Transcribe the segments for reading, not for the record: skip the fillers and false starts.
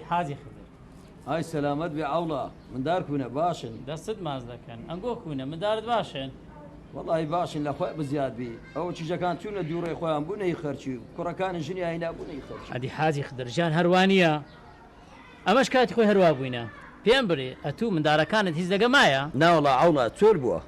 حاجی خدر هاي سلامت بعوضة من داركونا باشن دەستت ماز دەکەن ئەنگۆکوونە مندارت باشن والله باشن لەخوا بزیاد بی ئەو چیزەکان چوونە دووڕێ خۆیان بوونەی خەرچی کوڕەکانی ژنی هاینا بوونەی خەرچی ئەدی حاجی خدر ژیان هەروانیە ئەمەش کاتی خۆی هەروە بووینە پێم برێ ئەتوو مندارەکانت هیچ دەگەمایە ناوەڵا عوڵە چۆر بووە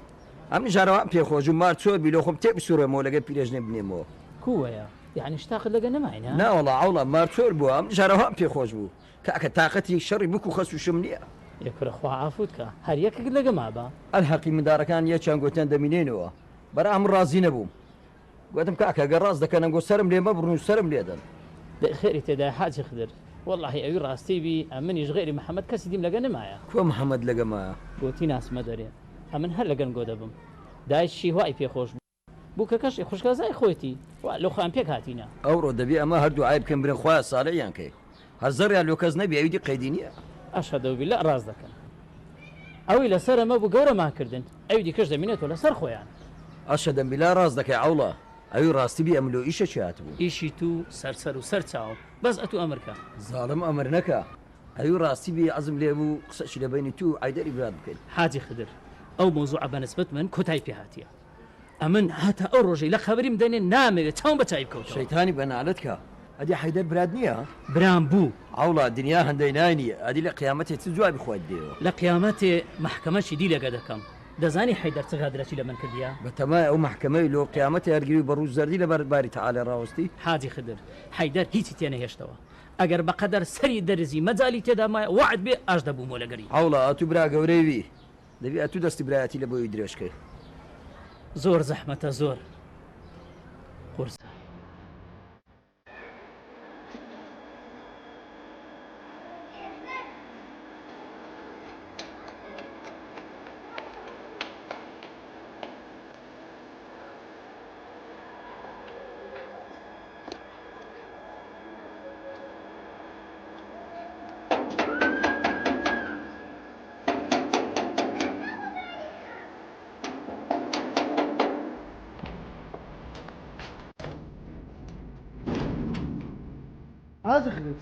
ئەم نیژارەوان پێخۆش و مار چۆر بی لۆ خۆم تێ بسوورەمەوە لەگە پیرێژنێ بنێمەوە کووەیە یعنی شتاقت لەگە نەماینە ناوەڵا عوڵە مار چۆر بووە ئەم نیژارەوان پێخۆش بوو کاکە تااقەتی شەڕی بکو خەس و شم نییە یەکرەخوا ئافوتکە هەر یەکێک لەگەما بە ئەلحەقی مندارەکان یەکیان گوتیان دەمینێنەوە بەرام ڕازی نەبووم گوتم کاکە گە ڕاست دەکەن گۆ سرم لێ مەبڕن و سرم لێدەن خێری تێدا حاجی خدر واللهی ئەوی ڕاستی بی ئەمنیش غێری محەممەد کەسی دیم لەگە نمایە کۆ محەممەد لەگەمایە گوتی ناسمە دەرێ ئەمن هەر لەگەن گۆ دەبم دایشی وای پێخۆش بوو کە کەشی خوشکەزای خۆیتی لە خۆیان پێک هاتینە ئەوڕۆ دەبی ئەمە هەردوو عیب بکەم برن خۆیان ساڵەیان کەی هەزەریان لۆ کەس نەبی ئەویدی قەیدی نییە ئەشهەدەو بیللا ڕاز دەکەن ئەوی لەسەر ئەمە بوو گەورەماکردن ئەوی کەش دەمێنێتەوە لەسەر خۆیان ئەشهەدەم بیللا ڕاز دەکەی عەوڵە ئەوی ڕاستی بی ئەملۆ ئیشە چی هاتبوو ئیشی تو سەرسەر و سەر چاو بەس ئەتو ئەمرکە زاڵم ئەمر نەکە ئەوی ڕاستی بی عەزم لێ بوو قسەشی لە بینی تو ئایدەری برات بکەین حاجی خدر ئەو مۆزوع بەنسبەت من کۆتای پێ هاتیە ئەمن هاتە ئەو ڕۆژەی لە خەبەریم دەنێ نامەوێت چاوم بە چای بکەوتەوە شەیتانی بەنالەت کە ئەدی حەیدەر برات نییە برام بوو عەوڵە دنیا هەندەی نانیە ئەدی لە قیامەتێ چ جوابی خۆت دێەوە لە قیامەتێ محکەمەشی دی لەگە دەکەم دەزانی حەیدەر چ غادرەتی لە من کردیە بەتەمای ئەو محکەمەی لۆ قیامەتی هەرگیری بە ڕوو زەردی لەبەر باری تەعالە ڕاوەستی حاجی خدر حەیدەر هیچی تێنەهێشتەوە ئەگەر بەقەدەر سەری دەرزی مەجای تێدا مایە وعد بێ ئاش دەبوومەوە لەگەری عەوڵە ئەتوو برا گەورەیوی دەبی ئەتوو دەستی برایەتی لە بۆی درێژکەی زۆر زەحمەتە زۆر قورسە عازي خدمت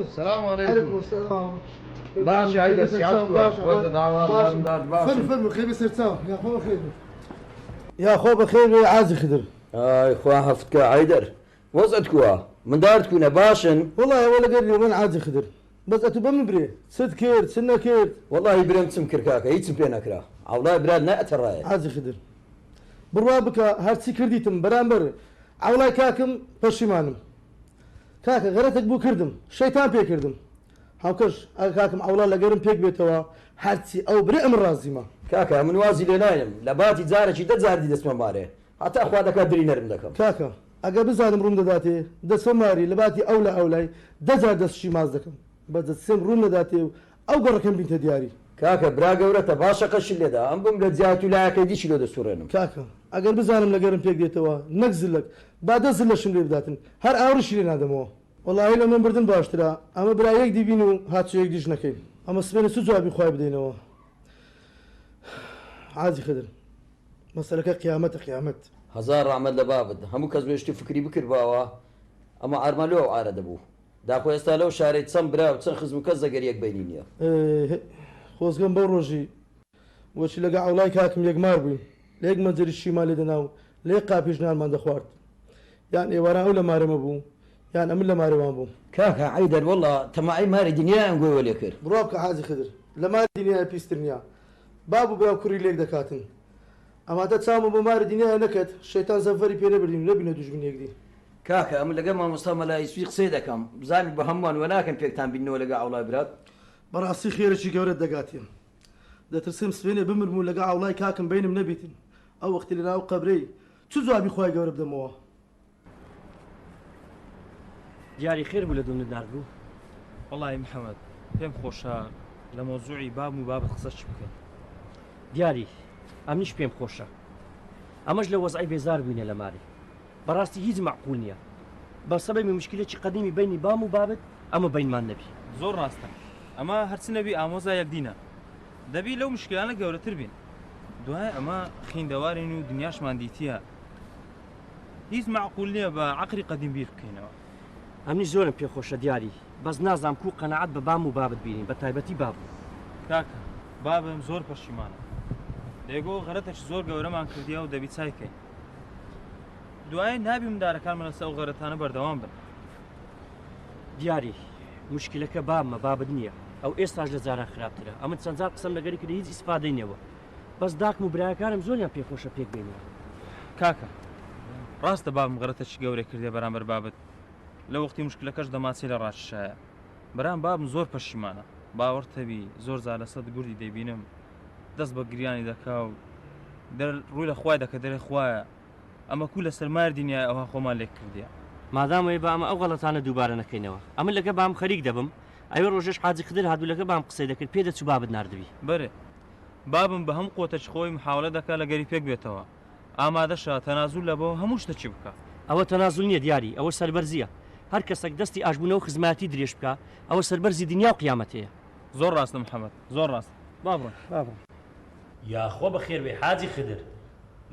السلام عليكم. عليكم السلام. باشا هيدا فيلم خير بصير سوا يا اخو خير يا اخو بخير عازي خدر ئای خوا هەفتکە عەیدەر وەزعت کووە مندارت کوونە باشن والله ولا قال لي وين عازي خدر بس اتو بمبري ست كير سنه كير وەڵی برم چم کردکاکە هیچم پێ نەکرا عەوڵای برات نەئەتەڕایە عازي خدر بروابك هرسي كرديتم برامبر عولاي كاكم پشیمانم کاکە غەرەتێک بوو کردم شەیتان پێ کردم هاوکەش ئەگە کاکم ئەوڵا لەگەرم پێک بێتەوە هەرچی ئەو برێ ئەم ڕازیمە کاکە من وازی لێ نایم لە باتی جارێکی دەجاردی دەستمە مارێ هەتا خوا دەکات دری نەرم دەکەم کاکە ئەگە بزانم ڕوون دەداتێ دەسە ماری لە باتی ئەو لە ئەولای دەجار دەستشی ماز دەکەم بە دەسێم ڕوون نەداتێ و ئەو گەڕەکەم بینتە دیاری کاکە برا گەورەتە باشە قەشی لێدا ئەم بم لە جیات و لایەکەی دیشی لۆ دەسوڕێنم کاکە ئەگەر بزانم لەگەرم پێک دێتەوە نەک زلک با دە زلەشم لێ بداتن هەر ئاوڕشی لێ نادەمەوە وەڵاهی لە من بردن باشترا ئەمە برا یەک دیبین و هاتوویەک دیش نەکەین ئەمە سبێنە سو جوابی خوای بدەینەوە عازی خدر مەسەلەکە قیامەتە قیامەت هەزار ڕامەد لە بابت هەموو کەس بێشتی فکری بکردباوە ئەمە ئارمالۆ ئەو ئارە دەبوو داخۆ ئێستا لەو شارەی چەند برا و چەند خزم و کەس دەگەر یەک بینی نییە خۆزگەم بەو ڕۆژی وەچی لەگە ئەوڵای کاکم یەکمار بووین لە یەک مەنجەری شیما لێ دەنا و لە یەک قاپیژنانمان دەخوارد یان ئێواران ئەو لە مارەمە بوو یان ئەمن لە مارەوان بوو کاکە عەیدەر وەڵڵا تەماعی ماری دنیایان گوێوە لێ کرد بڕوا بکە حاجی خدر لە ماری دنیای پیستر نییە باب و برا و کوڕی لێک دەکاتن ئەماتە چاومە بۆ ماری دنیای نەکەت شەیتان زەفەری پێ نەبردین نەبینە دوژمنێکدی کاکە ئەمە لەگەڵ مامۆستا مەلایسوی قسەی دەکەم بزانیت بە هەمووان وە ناکەم پێکتان بینەوە لەگە ئەوڵای برات بەڕاستی خێرەی گەورەت دەگاتێن دەترسم سبێنێ بمرم و لەگە ئەوڵای کاکم بینم نەبیتن ئەو وەختی لە ناو قەبرەی چ جوابی خوای گەورە بدەمەوە دیاری خێر بوو لە دڵمدار بوو وەڵی محەممەد پێم خۆشە لە مۆزوعی باب و بابت قسەش بکەین دیاری ئەمنیش پێم خۆشە ئەمەش لە وەزعی بێزار بووینە لە ماری بەڕاستی هیچ معقول نییە بە سەبەبی مشکلێکی قەدیمی بینی بام و بابت ئەمە بینمان نەبی زۆر ڕاستە ئەمە هەرچ نەبی ئامۆزا یەکدینە دەبی لەو مشکلانە گەورەتر بین دوای ئەمە خیندەوارین و دنیاشمان دیتیە هیچ معقول نییە بە عەقلی قەدیم بیر بکەینەوە ئەمنی زۆرم پێخۆشە دیاری بەس نازام کو قەنەعەت بە بام و بابت بینین بە تایبەتی باب کاکە بابم زۆر پەشیمانە دەیگۆ غەرەتەش زۆر گەورەمان کردیە و دەبی چایکەین دوای نابی مندارەکانمە لەسەر ئەو غەرەتانە بەردەوام بن دیاری مشکلەکە بامە بابت نییە ئەو ئێستاش لە جاران خراپترە ئەمە چەند جار قسەم لەگەری کرد هیچ ئیسپادەی نەوە بەس داکم و برایەکانم زۆریان پێخۆشە پێک بینەوە کاکە ڕاستە بابم غەرەتەشی گەورە کردێ بەرامبەر بابت لە وەختی مشکلەکەش دەماچی لە ڕاششایە بەرام بابم زۆر پەشیمانە باوەڕتەبی زۆر زار لە سەد گوردی دەیبینم دەست بە گریانی دەکا و ڕووی لە خوای دەکە دەرێ خوایە ئەمە کو لە سەرمار دنیای ئەوها خۆمان لێک کردیە مادامەوەی بامە ئەو غەڵەتانە دووبارە نەکەینەوە ئەمن لەگە بام خەریک دەبم ئەوێ ڕۆژێش حاجی خدر هاتوو لەگە بام قسەی دەکرد پێ دەچوو بابت نردوی بەرێ بابم بە هەم قۆتەچ خۆی محاولە دەکا لە گەری پێک بێتەوە ئامادەشە تەنازوول لەبەوە هەموو شتە چی بکە ئەوە تەنازوول نییە دیاری ئەوە سەربەرزیە هەر کەسێک دەستی ئاژبوونەوە خزمەتی درێژ بکە ئەوە سەربەرزی دنیا و قیامەتەیە زۆر ڕاستە محەممەد زۆر ڕاست بابڕۆ یاخۆ بەخێر بێ حاجی خدر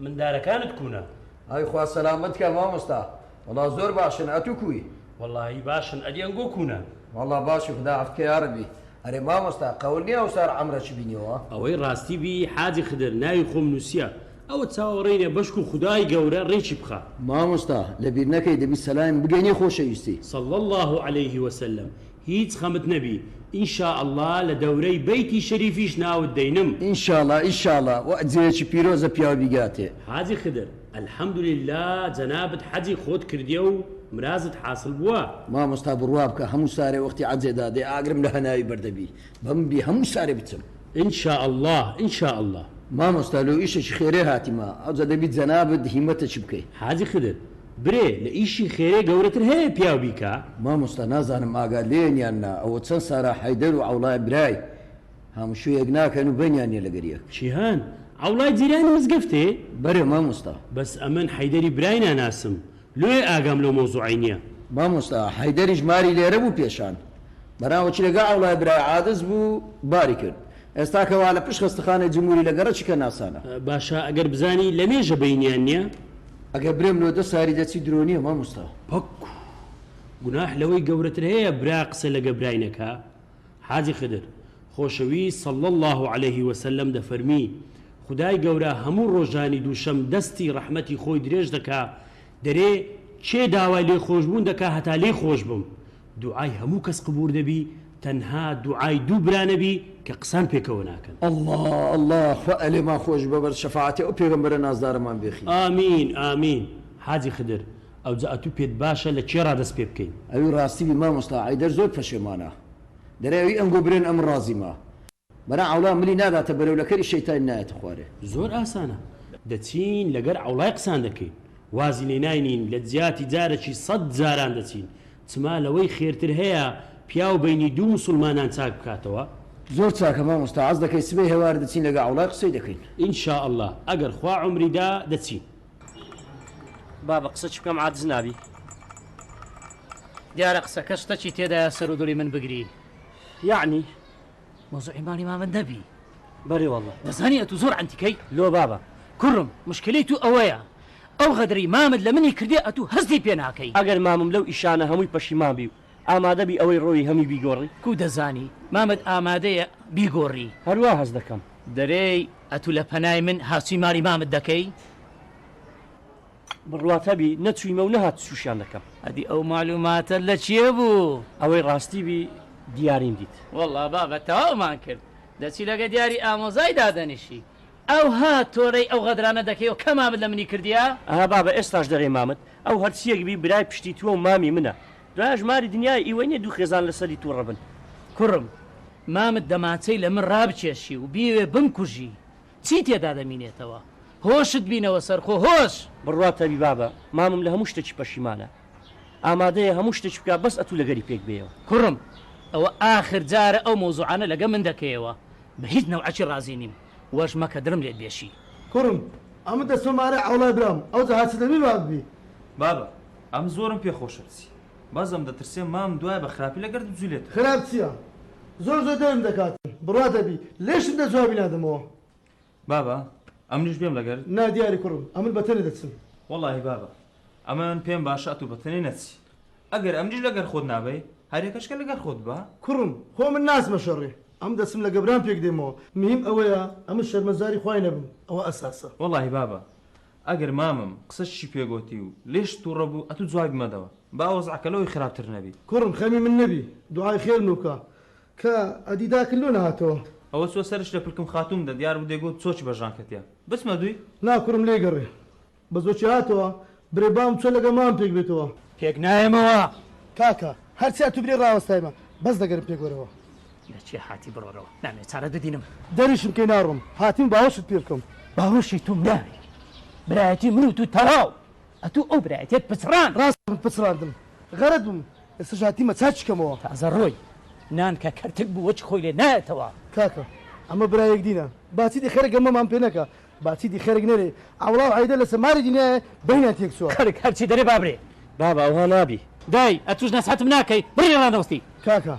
مندارەکانت کوونە ئەی خوا سەلامەت کە مامۆستا وەڵا زۆر باشن ئەتوو کوی وەڵاهی باشن ئەدیەنگۆ کوونە وەڵا باشی خدا عەفکە یا ڕەبی ئەرێ مامۆستا قەول نییە ئەوسار عەمرەچی بینیەوە ئەوەی ڕاستی بی حاجی خدر ناوی خۆم نووسە ئەوە چاوەڕێنێ بەشک و خدای گەورە ڕێکی بخە مامۆستا لەبیر نەکەی دەبی سەلایم بگەینێ خۆشەویستی صلى الله عليه وسلم هیچ خەمت نەبی ئینشاء الله لە دەورەی بەیتی شەریفیش ناوت دەینم ئینشاءالله ئینشاءالله وەجێکی پیرۆزە پیاو بیگاتێ حاجی خدر الحەمدولله جەنابەت حەجی خۆت کردیە و مرازت حاصل بووە مامۆستا بڕوا بکە هەموو سارێ وەختی عەجێدا دێ ئاگرم لە هەناوی بەردەبی بەم بی هەموو سارێ بچم ئینشاء الله ئینشاء الله مامۆستا لەو ئیشێکی خێرێ هاتیمە ئەوجا دەبیت جەنابەت هیمەتە چی بکەیت حاجی خدر برێ لە ئیشی خێرێ گەورەتر هەیە پیاو بیکە مامۆستا نازانم ئاگات لێنیان نا ئەوە چەند سارا حەیدەر و ئەوڵای برای هەمووشویەک ناکەن و بەنیانێ لەگەریەک چیهان ئەوڵای جیرانی مزگەفتێ بەرێ مامۆستا بەس ئەمن حەیدەری برای ناناسم لێ ئاگام لەو مۆزوعی نییە مامۆستا حەیدەریش ماری لێرە بوو پێشان بەراوەچی لەگە ئەوڵای برای عادز بوو باری کرد ئێستا کەوا لە پشت خستەخانەی جمهوری لەگەڕە چیکە ناسانە باشە ئەگەر بزانی لە مێژە بەینیان نییە ئەگە برێم لۆ دە ساری دەچی درۆنیە مامۆستا پەک گوناح لەوەی گەورەتر هەیە برا قسە لەگە براینەکە حاجی خدر خۆشەوی صلى الله عليه وسلم دەفەرمی خدای گەورە هەموو ڕۆژانی دووشەم دەستی ڕەحمەتی خۆی درێژ دەکا دەرێ چێ داوای لێ خۆشبوون دەکا هەتا لێ خۆش بم دوعای هەموو کەس قبور دەبی تەنها دوعای دوو برانەبی کە قسان پێکەوە ناکەن الله الله خوا ئەلێمان خۆش بەبەر شەفاعەتی ئەو پێغەمبەرە نازدارەمان بێخی ئامین ئامین حاجی خدر ئەو جەئەتوو پێت باشە لە چێ ڕادەست پێ بکەین ئەوی ڕاستی بی مامۆستا عەیدەر زۆر پەشێمانە دەرەوی ئەم گۆبرێن ئەم ڕازیمە بەرا ئەوڵا ملی ناداتە بەرەولەکەری شەیتان نایەتە خوارێ زۆر ئاسانە دەچین لەگەر ئەوڵای قسان دەکەین وازی لێ ناینین لە جیاتی جارێکی 100 جاران دەچین چما لەوەی خێرتر هەیە پیاو بینی دوو مسلمانان چاک بکاتەوە زۆر چاکە مامۆستا عەز دەکەی سبەی هێوار دەچین لەگە ئەوڵای قسەی دەکەین ئینشاء الله ئەگەر خوا عمریدا دەچین بابە قسە چ بکەم عاجز نابی دیارە قسەکە شتەکی تێدایە سەر و دڵی من بگری یعنی مۆزوعی ماڵی مامە نەبی بەری وەڵڵە دەزانی ئەتوو زۆر ئەنتیکەی لۆ بابە کوڕم مشکلەی تو ئەوەیە ئەو غەدری مامت لە منی کردێ ئەتوو هەستی پێ ناکەی ئەگەر مامم لەو ئیشانە هەمووی پەشیمان بی و ئامادەبی ئەوەی ڕۆی هەمی بیگۆڕی کو دەزانی مامت ئامادەیە بیگۆڕی هەروە هەز دەکەم دەرێی ئەتوو لە پەنای من هاچوی ماری مامت دەکەی بڕواتەبی نەچوویمە و نەهات سوشیان دەکەم ئەدی ئەو معلوماتە لە چیە بوو ئەوەی ڕاستی بی دیاریم دیت وەڵڵا بابە تەواومان کرد دەچی لەگە دیاری ئامۆزای دادەنیشی ئەو هات تۆڕەی ئەو غەدرانە دەکەی و کە مامت لە منی کردیا ئەها بابە ئێستاش دەڕێ مامت ئەو هەرچیەک بی برای پشتی تووە و مامی منە دوای ژماری دنیای ئیوەی دوو خێزان لەسەری تووڕە بن کوڕم مامت دەماچەی لە من ڕابچێشی و بیوێ بمکوژی چی تێدا دەمینێتەوە هۆشت بینەوە سەرخۆ هۆش بڕواتەبی بابە مامم لە هەموو شتێکی پەشیمانە ئامادەیە هەموو شتێک بکە بەس ئەتوو لەگەری پێک بێەوە کوڕم ئەوە ئاخر جارە ئەو مۆزوعانە لەگە من دەکەیەوە بە هیچ نەوعەکی ڕازی نیم وەش مەکە درم لێت بێشی کوڕم ئەمە دەسۆمارە ئەوڵای برام ئەو هاچ دەبی بابی بابە ئەم زۆرم پێخۆشە بچی بازم دەترسێ مام دوای بە خراپی لەگەر بجولێت خراپ چییە زۆر زۆر دەرم دەکاتن بڕوا دەبی لێشم دەجوابی نادەمەوە بابە ئەمنیش بێم لەگەر نا دیاری کوڕم ئەمن بەتەنێ دەچم وەڵی بابە ئەمەن پێم باشە ئەتوو بەتەنێ نەچی ئەگەر ئەمریش لەگەر خۆت نابێ هەرێکەشکە لەگەر خۆت بە کوڕم خۆ من ناسمە شەڕێ ئەم دەسم لە گەبران پێک دێمەوە مهم ئەوەیە ئەمە شەرمەزاری خوای نەبم ئەوە ئەساسە وەڵی بابە ئەگەر مامم قسەشی پێگوتی و لێش تووڕە بوو ئەتو جوای بمەدەوە با وەزعکەلەوەی خراپتر نەبی کوڕم خەمی من نەبی دوعای خێر نوکە کە ئەدیداکردۆ نهاتەوە ئەوە چۆ سەرش لە پلکم خاتومدا دیار بوو دەیگوت چۆچ بەژان کەتیا بچمە دوی ناکوڕم لێ گەڕێ بە زۆچی هاتەوە برێبام چۆ لەگە مام پێک بێتەوە پێک نایەمەوە کاکە هەرچیا تو برێ ڕاوەستایمە بەس دەگەرم پێگەرەوە لەچێ هاتی بڕۆرەوە نامێت چارە دەدینم دەریشم کەی ناڕم هاتیم باوەشت پێ بکەم باوەشی توم ناوێ برایەتی من و تو تەواو ئەتوو ئەو برایەتێت پچڕان ڕاست پچڕاندم غەرەت بووم ئێستا هاتیمە چاچکەمەوە تازە ڕۆی نان کە کەرتک بوو وەچ خۆی لێ نایەتەوە کاکە ئەمە برایەک دینە باچی دی خێرە گەمەمان پێ نەکە باچی دی خێرەک نەرێ ئەوڵاو عیدە لە سەماری دینایە بینیان تێک چووە کارێک هەرچی دەرێ بابرێ بابا ئەوها نابی دای ئەتوش نەسحەتم ناکەی بڕێ ڕانەوەستی کاکە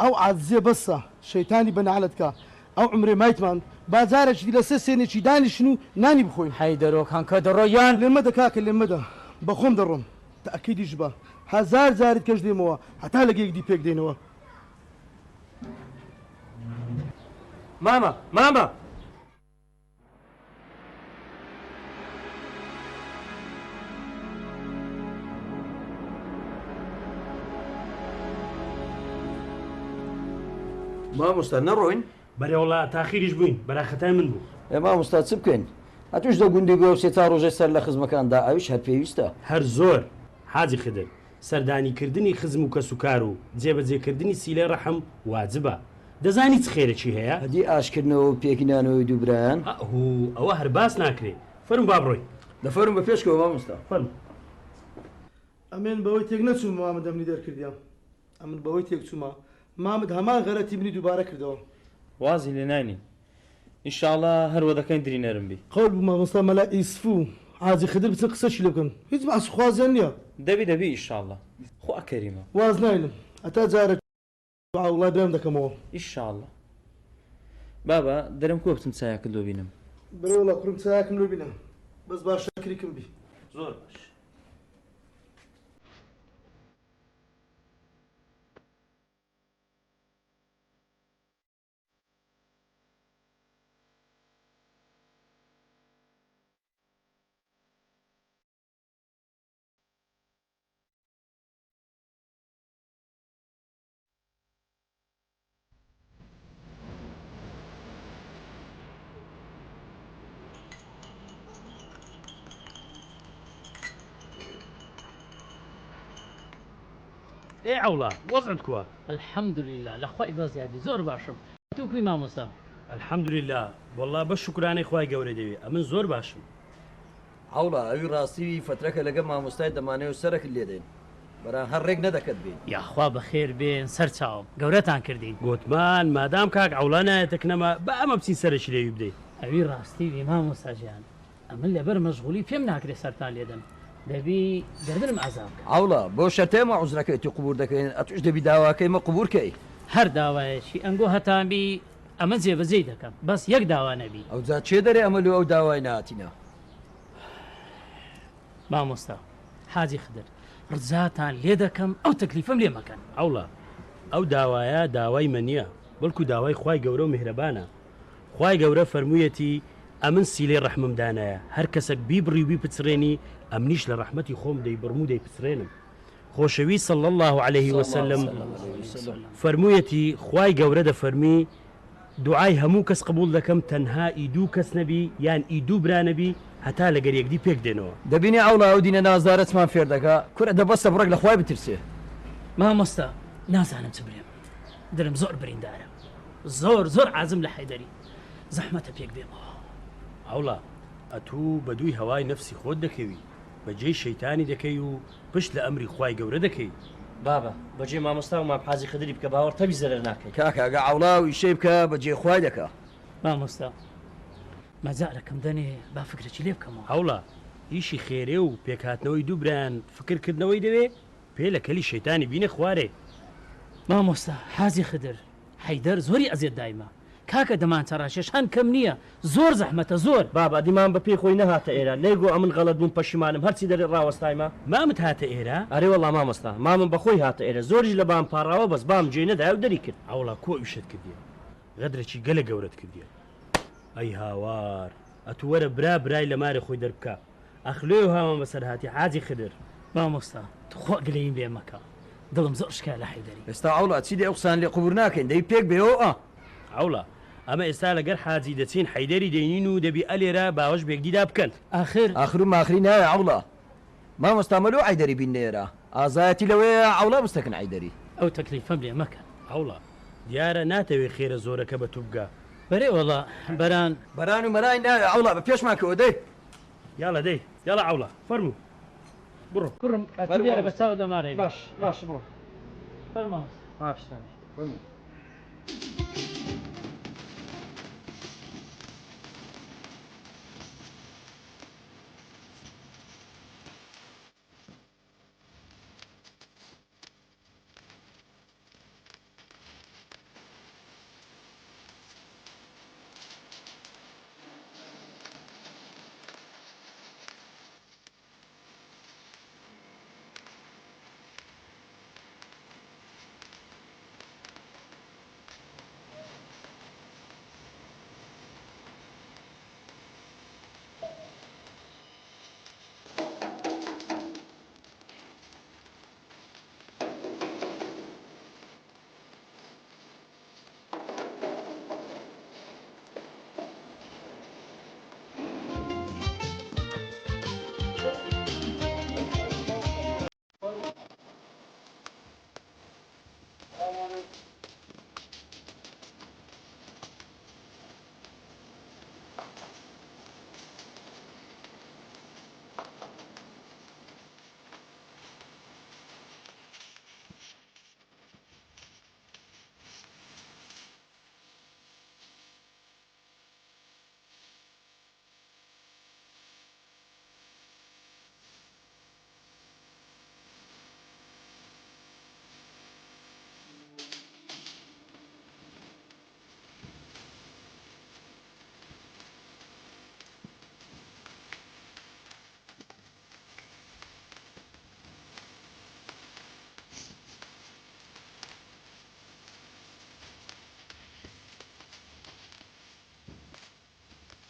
ئەو عازیە بەسە شەیتانی بەنەعەلەتکە ئەو عمرێ مایتمان بازارێکی لەسەر سێنێکی دانیشن و نانی بخۆین هەی دەرۆکان کە دەڕۆیان لێمەدە کاکە لێمەدە بەخۆم دەڕۆم تەئەکیدیش بە هەزار جارت کەش دێمەوە هەتا لەگەیەکدی پێک دێنەوە ماما ماما مامۆستا نەڕۆین بەرێوەڵا تاخیریش بووین بەراخەتای من بوو ئێ مامۆستا چ بکەین هەتوش دە گوندی بۆ سێ تا ڕۆژە سەر لە خزمەکاندا ئەویش هەر پێویستە هەر زۆر حاجی خدر سەردانیکردنی خزم و کەسوکار و جێبەجێکردنی سیلێ ڕەحم واجبە دەزانی چ خێرەکی هەیە هەدی ئاشکردنەوە و پێکینانەوەی دووبرایان هو ئەوە هەر باس ناکرێ فەرم با بڕۆی دەفەرم بە پێشکەوە مامۆستا فەرم ئەمێن بەوەی تێک نەچوو مامە دەمنی دەرکردیان ئەمن بەوەی تێک چوومە مامت هەمان غەرەتی بنی دووبارە کردەوە وازی لێ نانی ئینشاءڵڵا هەروە دەکەین درینەرم بی قەول بوو مامۆستا مەلا ئیسفو حاجی خدر بچن قسەشی لێ بکەن هیچ باس خوازیان نییە دەبی ئینشاءڵڵا خۆ ئەکەریمە واز ناینم هەتا جارە وڵای برام دەکەمەوە ئینشاءڵڵا بابا دەرم کۆ بچم چایەکە دۆ بینم بەرێ وڵا کوڕم چاکم لێ بینە بەس باش شاکریکم بی زۆر باش ئێ عەوڵا وەزعت کووە الحەمدولله لەخوای بەزیادی زۆر باشم تو کوی مامۆستا الحەمدولله وەڵڵا بە شوکرانەی خوای گەورە دەوێ ئەمن زۆر باشم هەوڵا ئەوی ڕاستی فترەکە لەگە مامۆستای دەمانەوە سەرەکت لێ دێن بەران هەر ڕێک نەدەکەت بین یاخوا بەخێر بێن سەر چاوم گەورەتان کردین گوتمان مادام کاک عەوڵا نایەتەکنەمە بە ئەمە بچین سەرەکی لێوی بدەین ئەوی ڕاستی وی مامۆستاژیان ئەمن لەبەر مەشغوڵی پێم ناکرێت سەرتان لێدەم دەبی دەربرم ئازاب هەوڵا بۆ شەرتێمە عوزرەکەی تو قبور دەکەین ئەتوش دەبی داواکەیمە قبورکەی هەر داوایەکی ئەنگۆ هەتانبی ئەمە جێبەجێی دەکەم بەس یەک داوا نەبی ئەو جا چێ دەرێ ئەمە لە ئەو داوای نهاتینە مامۆستا حاجی خدر ڕجاتان لێ دەکەم ئەو تەکلیفم لێ مەکەن عەوڵا ئەو داوایە داوای من نییە بەڵکو داوای خوای گەورە و میهرەبانە خوای گەورە فەرموویەتی ئەمن سیلەی ڕەحممدانایە هەر کەسێک بیبڕی و بیپچڕێنی ئەمنیش لە ڕەحمەتی خۆم دەیبڕم و دەیپچڕێنم خۆشەوی صلی الله عليه وسلم فەرموویەتی خوای گەورە دەفەرمی دوعای هەموو کەس قبول دەکەم تەنها ئیدوو کەس نەبی یان ئیدوو برا نەبی هەتا لەگەر یەکدی پێک دێنەوە دەبینی ئەوڵا ئەو دینە نازارەتمان فێر دەکا کورە دەبەستە بڕێک لە خوای بترسێ مامۆستا نازانم چ برێم دلم زۆر بریندارە زۆر عازم لە حەیدەری زەحمەتە پێک بێمەوە عەوڵا ئەتوو بە دووی هەوای نەفسی خۆت دەکەوی بەجێی شەیتانی دەکەی و پشت لە ئەمری خوای گەورە دەکەی بابا بەجێ مامۆستا و مام حاجی خدری بکە باوەڕ تەبی زەرەر ناکەی کاکەگە ئەوڵا و ئیشەی بکە بەجێ خوای دەکا مامۆستا مەجارەکەم دەنێ با فکرێکی لێ بکەمەوە هەوڵا ئیشی خێرێ و پێکهاتنەوەی دووبران فکرکردنەوەی دەوێ پێ لە کەلی شەیتانی بینە خوارێ مامۆستا حاجی خدر حەیدەر زۆری ئەزیێت دایمە کاکە دەمانچە ڕاشێش هەن کەم نییە زۆر زەحمەتە زۆر بابا دیمان بە پێی خۆی نەهاتە ئێرە نەیگو ئەمن غەڵەت بووم پەشیمانم هەرچی دەرێ ڕاوەستایمە مامت هاتە ئێرە ئەرێ وەڵام مامۆستا مامم بەخۆی هاتە ئێرە زۆریش لە بام پاڕاوە بەس بام جێ نەدای و دەری کرد ئەوڵا کۆئیشت کردیە غەدرێکی گەلە گەورەت کردیە ئەی هاوار ئەتو وەرە برای لە مارە خۆی دەربکە ئەخلێ و هاوان بەسەر هاتی حاجی خدر مامۆستا تخوا گلەیم لێ مەکە دڵم زۆر شکا لە حەیدەری ئێستا ئەوڵا چی دێ قسان لێ قوبور ناکەین دەی پێک بێەوە ئەوڵا ئەمە ئێستا لەگەر حاجی دەچین حەیدەری دەینین و دەبی ئەلێرە باوەش بێکدیدا بکەن آخر و ماخری نایە ئەوڵا مامۆستا مەلوو عیدەری بین نێرە ئازایەتی لەوەیە ئەوڵا بستەکەن عیدەری ئەو تەکلیفەم لێ مەکە ئەوڵا دیارە ناتەوێ خێرە زۆرەکە بە تو بگا بەرێ وەڵا بەران و مەرای ناوێ ئەوڵا بە پێشماکەوە دەی یاڵە دەی یاڵە ئەوڵا فەرموو بڕۆ کوڕم بە چاو دەمارێ باش بڕۆ فەرماوە باش